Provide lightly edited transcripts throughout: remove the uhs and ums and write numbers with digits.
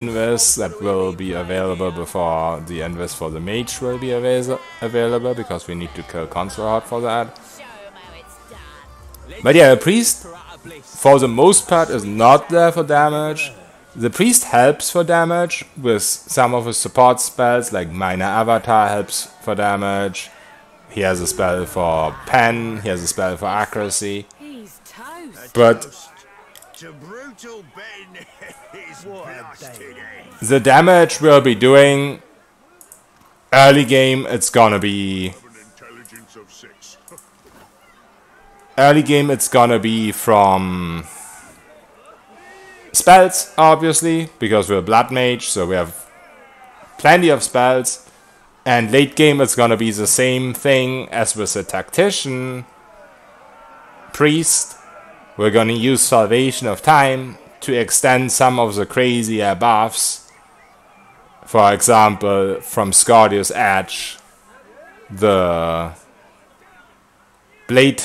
invis that will be available before the invis for the mage will be available, because we need to kill Consort for that. But yeah, the priest, for the most part, is not there for damage. The priest helps for damage with some of his support spells, like Minor Avatar helps for damage. He has a spell for pen, he has a spell for accuracy. But the damage we'll be doing early game, it's gonna be from spells, obviously, because we're a blood mage, so we have plenty of spells. And late game it's gonna be the same thing as with the tactician. Priest, we're gonna use Salvation of Time to extend some of the crazier buffs. For example, from Scordius Edge, the blade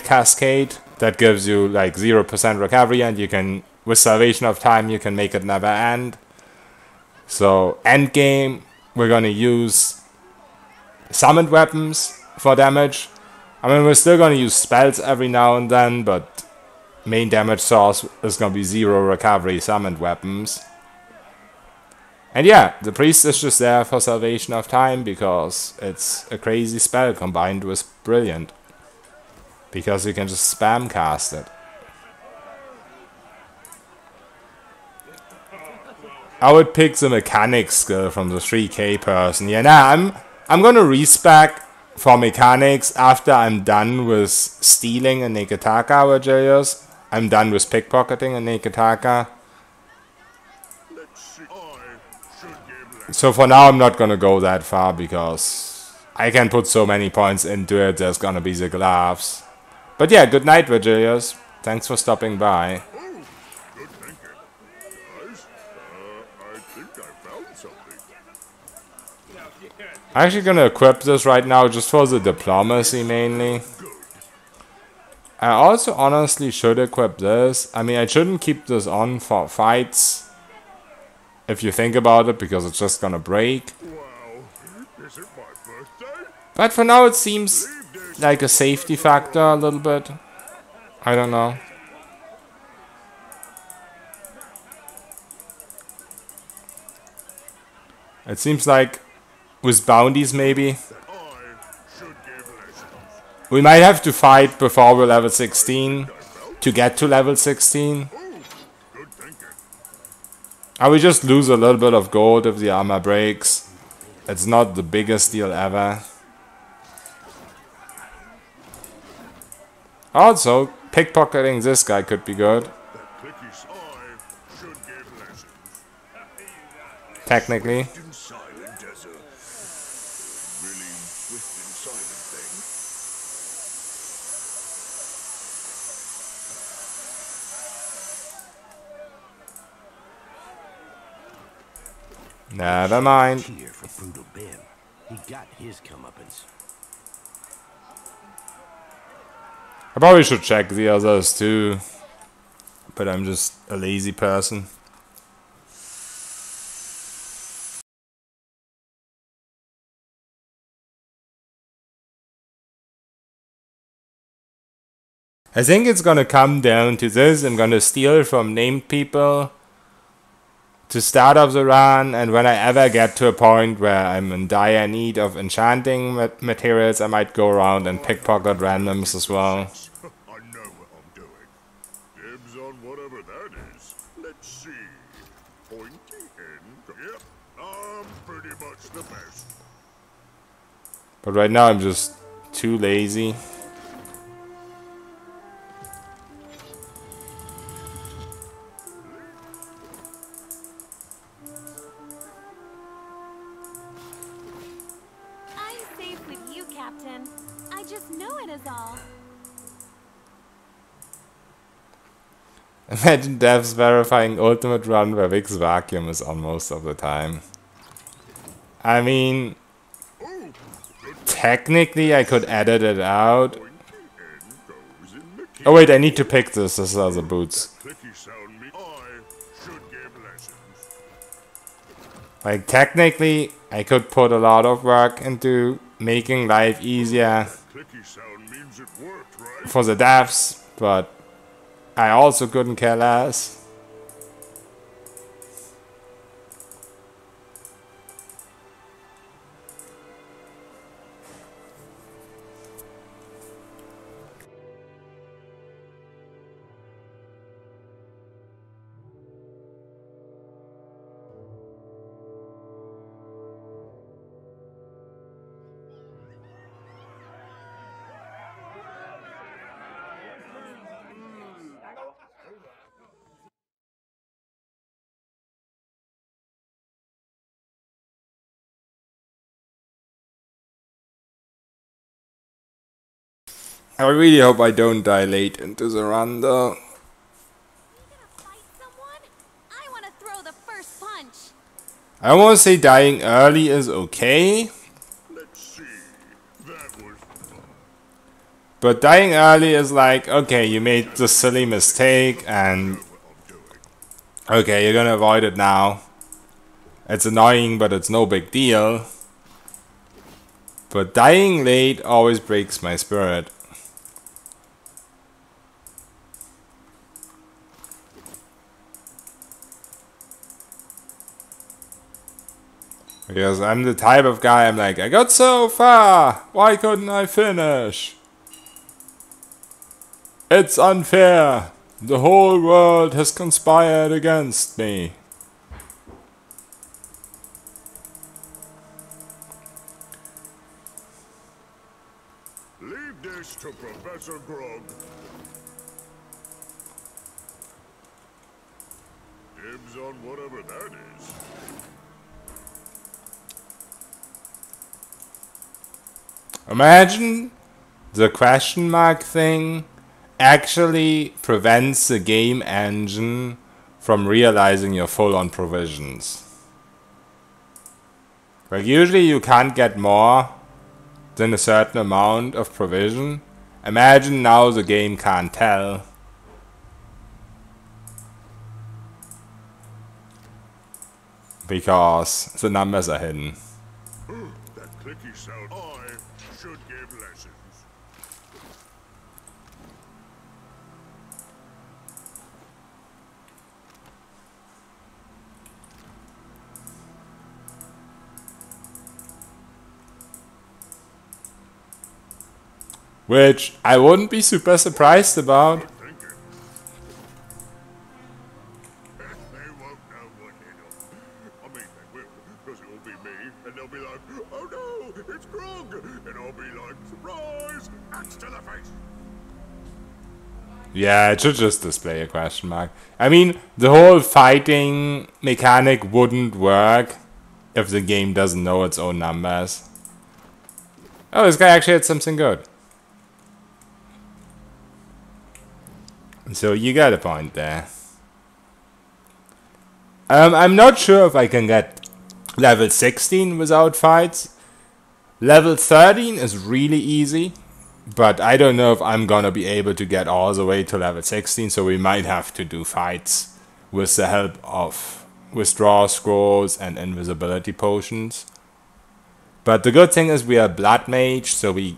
cascade that gives you like 0% recovery, and you can, with Salvation of Time, you can make it never end. So end game, we're gonna use summoned weapons for damage. I mean, we're still gonna use spells every now and then, but main damage source is gonna be 0 recovery summoned weapons. And yeah, the priest is just there for Salvation of Time because it's a crazy spell combined with brilliant. Because you can just spam cast it. I would pick the mechanic skill from the 3k person. Yeah, nah, I'm gonna respec for mechanics after I'm done with stealing a Neketaka with Julius. I'm done with pickpocketing a Neketaka. So for now I'm not gonna go that far because I can put so many points into it, there's gonna be the gloves. But yeah, good night, Virgilius. Thanks for stopping by. I'm actually gonna equip this right now just for the diplomacy mainly. I also honestly should equip this. I mean, I shouldn't keep this on for fights, if you think about it, because it's just gonna break. But for now it seems like a safety factor a little bit. I don't know. It seems like with bounties maybe we might have to fight before we're level 16 to get to level 16. And we just lose a little bit of gold if the armor breaks. It's not the biggest deal ever. Also, pickpocketing this guy could be good. Technically. Never mind. He got his comeuppance. I probably should check the others too, but I'm just a lazy person. I think it's gonna come down to this. I'm gonna steal from named people to start off the run, and when I ever get to a point where I'm in dire need of enchanting materials, I might go around and pickpocket randoms as well. I know what I'm doing. Dibs on whatever that is. Let's see. Pointy end. Yep, I'm pretty much the best. But right now I'm just too lazy. Imagine devs verifying ultimate run where Vix Vacuum is on most of the time. I mean, technically I could edit it out. Oh wait, I need to pick this. This are the boots. Like, technically, I could put a lot of work into making life easier Clicky sound means it worked, right? for the devs, but I also couldn't care less. I really hope I don't die late into the run though. You gonna fight someone? I wanna throw the first punch. I want to say dying early is okay, Let's see. That was but dying early is like, okay, you made the silly mistake and what I'm doing. okay, you're gonna avoid it now. It's annoying, but it's no big deal. But dying late always breaks my spirit. Because I'm the type of guy, I'm like, I got so far, why couldn't I finish? It's unfair. The whole world has conspired against me. Leave this to Professor Grog. Dibs on whatever that is. Imagine the question mark thing actually prevents the game engine from realizing you're full on provisions. Like, usually you can't get more than a certain amount of provision. Imagine now the game can't tell. Because the numbers are hidden. That clicky sound. I should give lessons. Which I wouldn't be super surprised about. Thinking. They won't know what hit 'em. I mean, they will, because it will be me, and they'll be like, oh no, it's Grog! And I'll be like, surprise! Axe to the face! Yeah, it should just display a question mark. I mean, the whole fighting mechanic wouldn't work if the game doesn't know its own numbers. Oh, this guy actually had something good. So you got a point there. I'm not sure if I can get level 16 without fights. Level 13 is really easy, but I don't know if I'm gonna be able to get all the way to level 16, so we might have to do fights with the help of withdraw scrolls and invisibility potions. But the good thing is we are blood mage, so we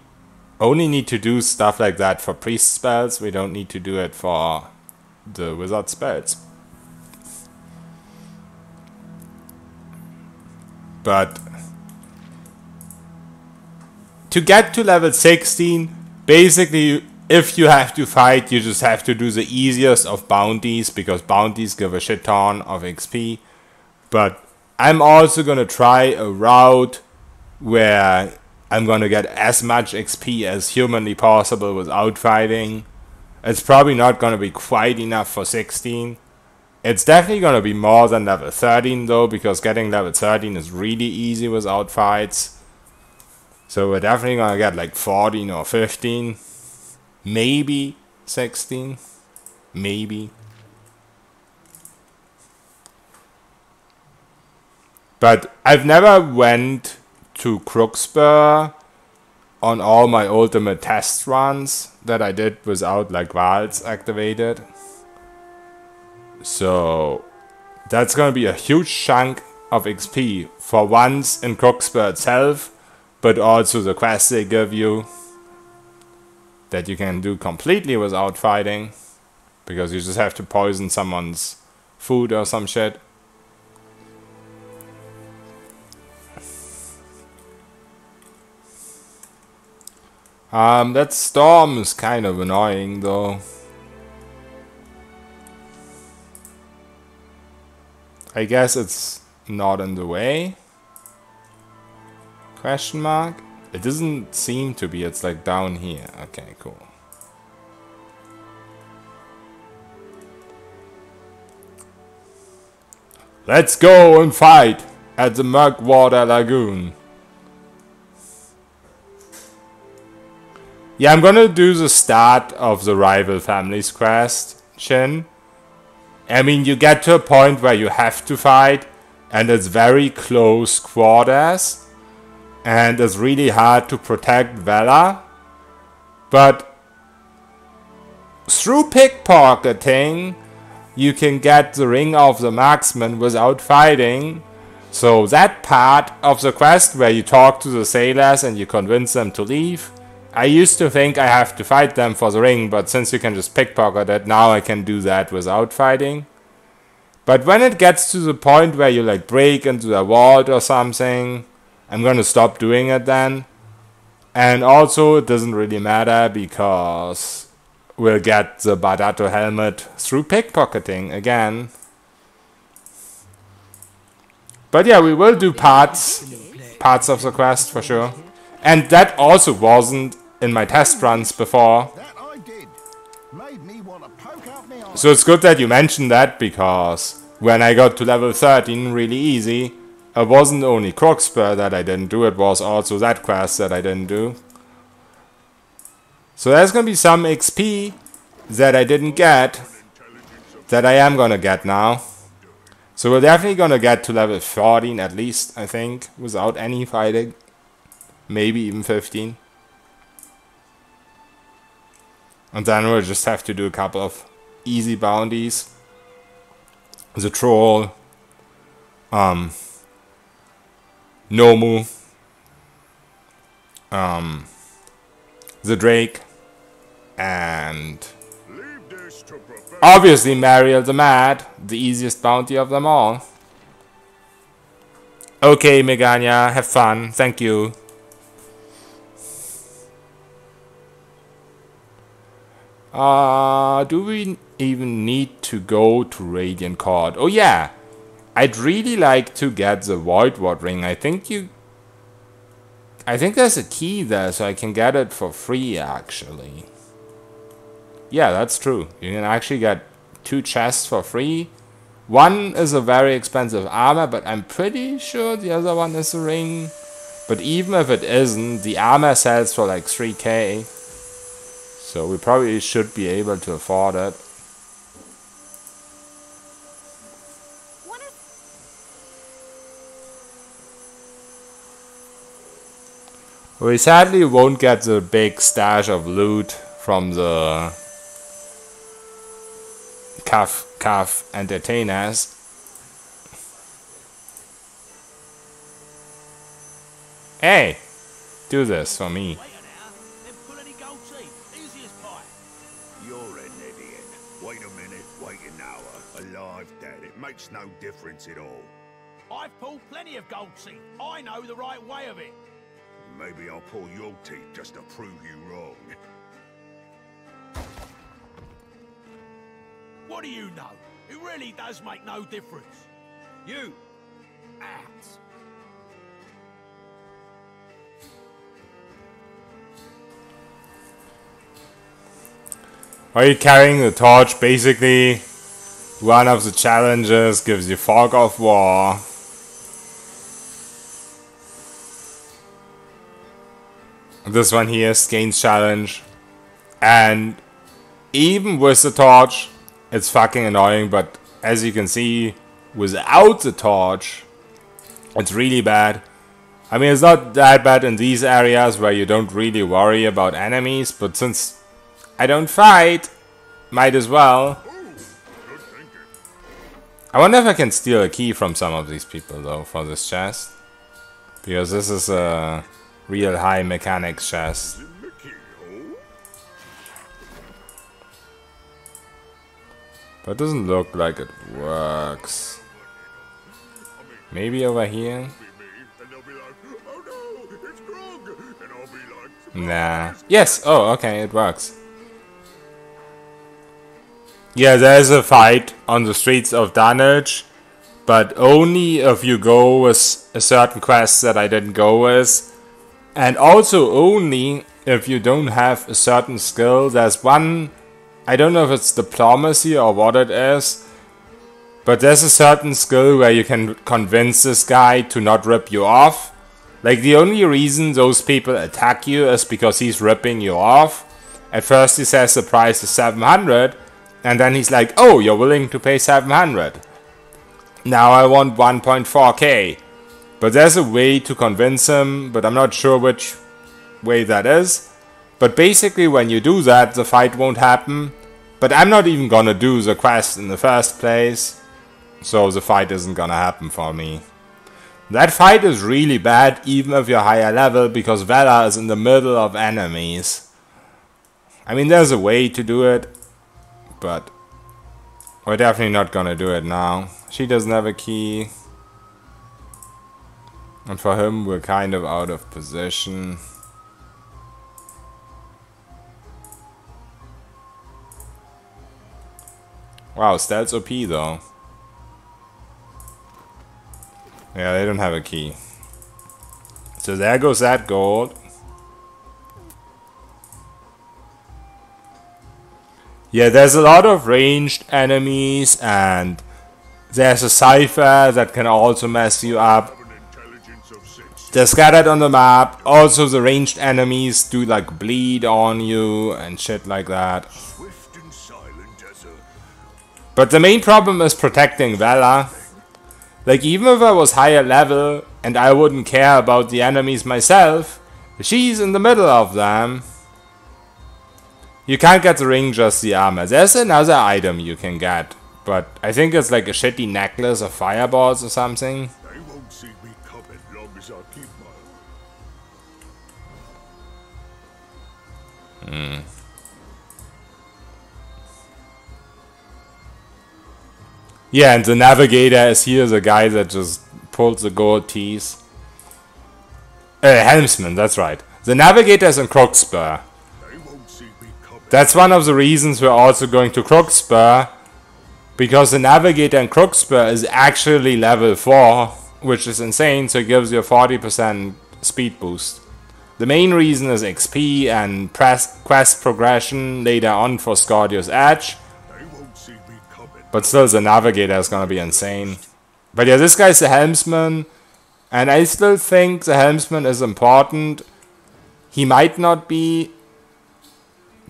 only need to do stuff like that for priest spells. We don't need to do it for the wizard spells. But to get to level 16, basically, if you have to fight, you just have to do the easiest of bounties, because bounties give a shit ton of XP. But I'm also gonna try a route where I'm gonna get as much XP as humanly possible without fighting. It's probably not gonna be quite enough for 16. It's definitely gonna be more than level 13 though, because getting level 13 is really easy without fights. So we're definitely gonna get like 14 or 15. Maybe 16. Maybe. But I've never went to Crookspur on all my ultimate test runs that I did without like Valds activated. So that's gonna be a huge chunk of XP for once in Crooksburg itself, but also the quests they give you that you can do completely without fighting, because you just have to poison someone's food or some shit. That storm is kind of annoying though. I guess it's not in the way? Question mark? It doesn't seem to be, it's like down here. Okay, cool. Let's go and fight at the Murkwater Lagoon. Yeah, I'm gonna do the start of the Rival Families quest, Shin. I mean, you get to a point where you have to fight, and it's very close quarters, and it's really hard to protect Vela. But through pickpocketing, you can get the Ring of the Marksman without fighting. So that part of the quest where you talk to the sailors and you convince them to leave, I used to think I have to fight them for the ring, but since you can just pickpocket it, now I can do that without fighting. But when it gets to the point where you like break into a vault or something, I'm gonna stop doing it then. And also it doesn't really matter because we'll get the Bardato helmet through pickpocketing again. But yeah, we will do parts of the quest for sure. And that also wasn't in my test runs before. So it's good that you mentioned that, because when I got to level 13 really easy, it wasn't only Crooksburg that I didn't do, it was also that quest that I didn't do. So there's gonna be some XP that I didn't get, that I am gonna get now. So we're definitely gonna get to level 14 at least, I think, without any fighting. Maybe even 15. And then we'll just have to do a couple of easy bounties. The troll, Nomu, the Drake, and obviously Mariel the Mad, the easiest bounty of them all. Okay, Megania, have fun. Thank you. Do we even need to go to Radiant Court? Oh yeah, I'd really like to get the Void Ward ring. I think there's a key there, so I can get it for free actually. Yeah, that's true. You can actually get 2 chests for free. One is a very expensive armor, but I'm pretty sure the other one is a ring. But even if it isn't, the armor sells for like 3k. So we probably should be able to afford it. We sadly won't get the big stash of loot from the Calf entertainers. Hey, do this for me. You're an idiot. Wait a minute, wait an hour. Alive, dead, it makes no difference at all. I've pulled plenty of gold teeth. I know the right way of it. Maybe I'll pull your teeth just to prove you wrong. What do you know? It really does make no difference. You, out. Are you carrying the torch? Basically, one of the challenges gives you Fog of War. This one here, Skane's challenge. And even with the torch, it's fucking annoying, but as you can see, without the torch, it's really bad. I mean, it's not that bad in these areas where you don't really worry about enemies, but since I don't fight, might as well. I wonder if I can steal a key from some of these people though for this chest. Because this is a real high mechanics chest. In the keyhole? But it doesn't look like it works. Maybe over here? Be me, and they'll be like, oh no, it's Grog! And I'll be like, Nah. Yes! Oh, okay, it works. Yeah, there's a fight on the streets of Dunnage, but only if you go with a certain quest that I didn't go with. And also only if you don't have a certain skill. There's one, I don't know if it's diplomacy or what it is, but there's a certain skill where you can convince this guy to not rip you off. Like, the only reason those people attack you is because he's ripping you off. At first he says the price is 700, and then he's like, oh, you're willing to pay 700. Now I want 1.4k. But there's a way to convince him, but I'm not sure which way that is. But basically when you do that, the fight won't happen. But I'm not even gonna do the quest in the first place, so the fight isn't gonna happen for me. That fight is really bad even if you're higher level, because Vela is in the middle of enemies. I mean, there's a way to do it, but we're definitely not gonna do it now. She doesn't have a key. And for him, we're kind of out of position. Wow, stealth's OP though. Yeah, they don't have a key. So there goes that gold. Yeah, there's a lot of ranged enemies, and there's a cipher that can also mess you up. have an intelligence of 6. They're scattered on the map. Also, the ranged enemies do like bleed on you and shit like that. Swift and silent as a... But the main problem is protecting Vela. Like, even if I was higher level and I wouldn't care about the enemies myself, she's in the middle of them. You can't get the ring, just the armor. There's another item you can get, but I think it's like a shitty necklace of fireballs or something. They won't see me coming long as I keep my... Yeah, and the navigator is here, the guy that just pulled the gold teeth. Helmsman, that's right. The navigator is in Crookspur. They won't see me coming. That's one of the reasons we're also going to Crookspur, because the navigator in Crookspur is actually level 4, which is insane, so it gives you a 40% speed boost. The main reason is XP and quest progression later on for Scordius Edge. They won't see me coming. But still, the navigator is gonna be insane. But yeah, this guy's the helmsman, and I still think the helmsman is important. He might not be,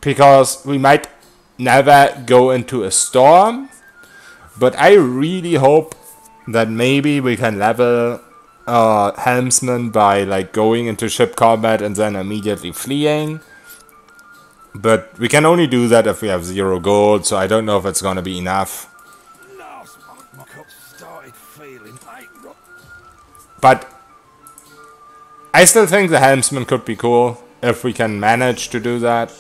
because we might never go into a storm, but I really hope that maybe we can level helmsman by like going into ship combat and then immediately fleeing. But we can only do that if we have 0 gold, so I don't know if it's gonna be enough. Last month, my cup started feeling like But I still think the helmsman could be cool if we can manage to do that.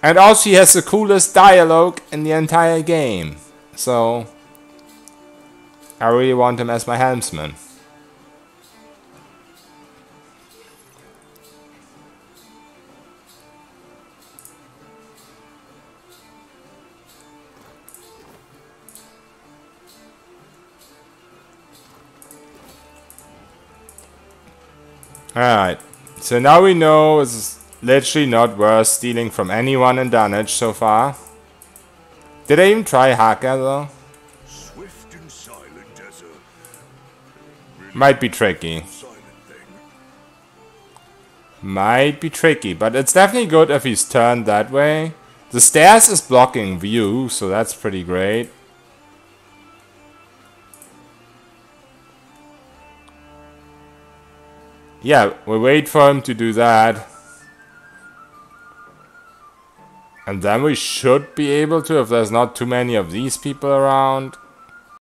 And also he has the coolest dialogue in the entire game. So I really want him as my helmsman. Alright, so now we know it's literally not worth stealing from anyone in Dunnage so far. Did I even try Haka though? Swift and silent as a... Might be tricky. silent thing. Might be tricky, but it's definitely good if he's turned that way. The stairs is blocking view, so that's pretty great. Yeah, we'll wait for him to do that. And then we should be able to, if there's not too many of these people around.